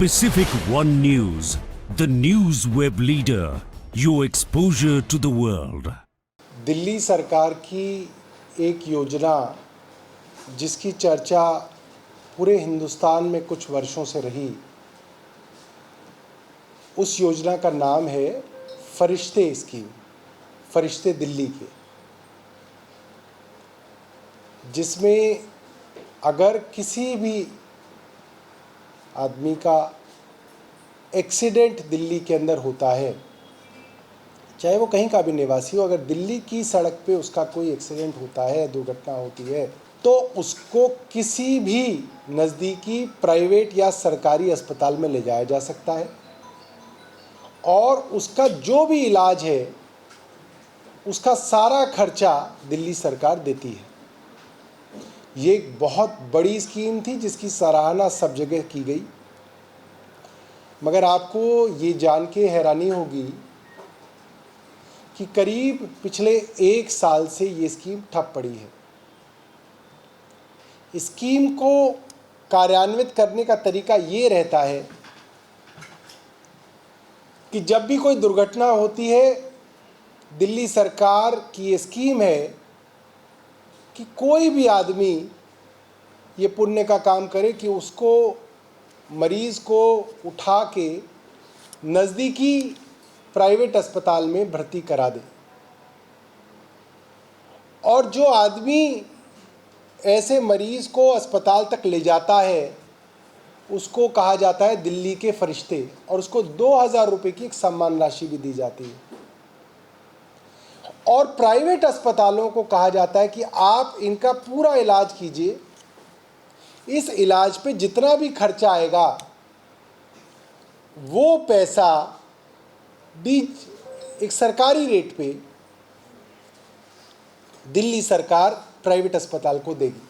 Pacific One News, the news web leader. Your exposure to the world. Delhi सरकार की एक योजना जिसकी चर्चा पूरे हिंदुस्तान में कुछ वर्षों से रही, उस योजना का नाम है फरिश्ते स्कीम, फरिश्ते दिल्ली के, जिसमें अगर किसी भी आदमी का एक्सीडेंट दिल्ली के अंदर होता है, चाहे वो कहीं का भी निवासी हो, अगर दिल्ली की सड़क पे उसका कोई एक्सीडेंट होता है, दुर्घटना होती है, तो उसको किसी भी नज़दीकी प्राइवेट या सरकारी अस्पताल में ले जाया जा सकता है और उसका जो भी इलाज है उसका सारा खर्चा दिल्ली सरकार देती है। ये एक बहुत बड़ी स्कीम थी जिसकी सराहना सब जगह की गई, मगर आपको ये जान के हैरानी होगी कि करीब पिछले 1 साल से ये स्कीम ठप पड़ी है। स्कीम को कार्यान्वित करने का तरीका ये रहता है कि जब भी कोई दुर्घटना होती है, दिल्ली सरकार की ये स्कीम है कि कोई भी आदमी ये पुण्य का काम करे कि उसको मरीज़ को उठा के नज़दीकी प्राइवेट अस्पताल में भर्ती करा दे, और जो आदमी ऐसे मरीज़ को अस्पताल तक ले जाता है उसको कहा जाता है दिल्ली के फरिश्ते, और उसको 2000 रुपये की एक सम्मान राशि भी दी जाती है। और प्राइवेट अस्पतालों को कहा जाता है कि आप इनका पूरा इलाज कीजिए, इस इलाज पे जितना भी खर्चा आएगा वो पैसा भी एक सरकारी रेट पे दिल्ली सरकार प्राइवेट अस्पताल को देगी।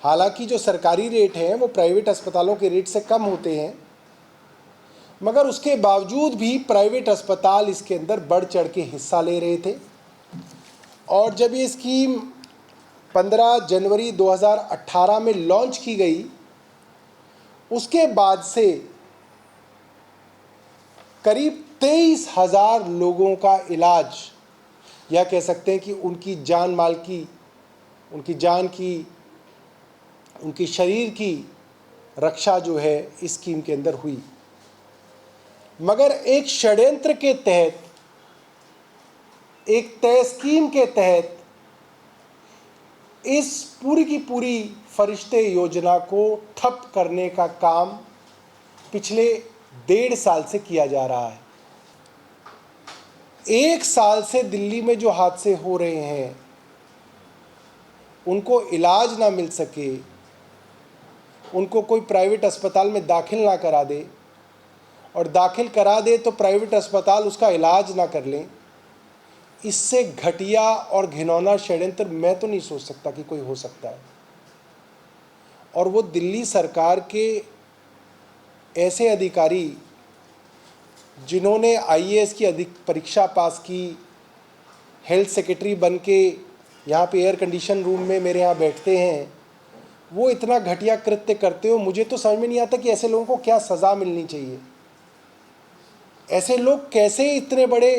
हालांकि जो सरकारी रेट हैं वो प्राइवेट अस्पतालों के रेट से कम होते हैं, मगर उसके बावजूद भी प्राइवेट अस्पताल इसके अंदर बढ़ चढ़ के हिस्सा ले रहे थे। और जब ये स्कीम 15 जनवरी 2018 में लॉन्च की गई, उसके बाद से करीब 23,000 लोगों का इलाज, या कह सकते हैं कि उनकी जान माल की, उनकी जान की, उनकी शरीर की रक्षा जो है इस स्कीम के अंदर हुई। मगर एक षड्यंत्र के तहत, एक तय स्कीम के तहत इस पूरी की पूरी फरिश्ते योजना को ठप करने का काम पिछले 1.5 साल से किया जा रहा है। 1 साल से दिल्ली में जो हादसे हो रहे हैं, उनको इलाज ना मिल सके, उनको कोई प्राइवेट अस्पताल में दाखिल ना करा दे, और दाखिल करा दे तो प्राइवेट अस्पताल उसका इलाज ना कर लें, इससे घटिया और घिनौना षड्यंत्र मैं तो नहीं सोच सकता कि कोई हो सकता है। और वो दिल्ली सरकार के ऐसे अधिकारी जिन्होंने IAS की परीक्षा पास की, हेल्थ सेक्रेटरी बन के यहाँ पे एयर कंडीशन रूम में मेरे यहाँ बैठते हैं, वो इतना घटिया कृत्य करते हो, मुझे तो समझ में नहीं आता कि ऐसे लोगों को क्या सज़ा मिलनी चाहिए। ऐसे लोग कैसे इतने बड़े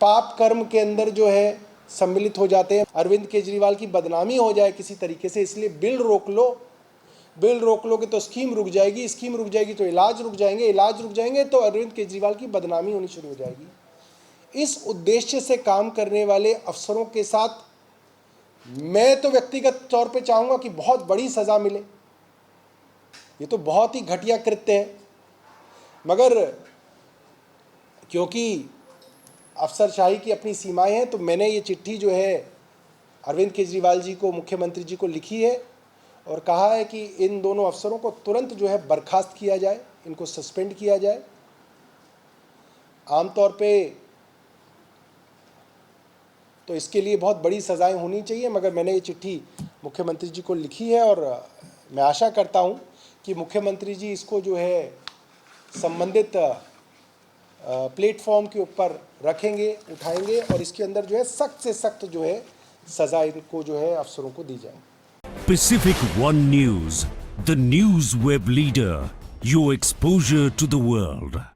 पाप कर्म के अंदर जो है सम्मिलित हो जाते हैं। अरविंद केजरीवाल की बदनामी हो जाए किसी तरीके से, इसलिए बिल रोक लो, बिल रोक लोगे तो स्कीम रुक जाएगी, स्कीम रुक जाएगी तो इलाज रुक जाएंगे, इलाज रुक जाएंगे तो अरविंद केजरीवाल की बदनामी होनी शुरू हो जाएगी। इस उद्देश्य से काम करने वाले अफसरों के साथ मैं तो व्यक्तिगत तौर पे चाहूँगा कि बहुत बड़ी सज़ा मिले। ये तो बहुत ही घटिया कृत्य है, मगर क्योंकि अफसरशाही की अपनी सीमाएं हैं, तो मैंने ये चिट्ठी जो है अरविंद केजरीवाल जी को, मुख्यमंत्री जी को लिखी है और कहा है कि इन दोनों अफसरों को तुरंत जो है बर्खास्त किया जाए, इनको सस्पेंड किया जाए। आमतौर पे तो इसके लिए बहुत बड़ी सज़ाएं होनी चाहिए, मगर मैंने ये चिट्ठी मुख्यमंत्री जी को लिखी है और मैं आशा करता हूँ कि मुख्यमंत्री जी इसको जो है संबंधित प्लेटफॉर्म के ऊपर रखेंगे, उठाएंगे, और इसके अंदर जो है सख्त से सख्त जो है सज़ा इनको जो है अफसरों को दी जाए। Pacific One News, the news web leader. your exposure to the world.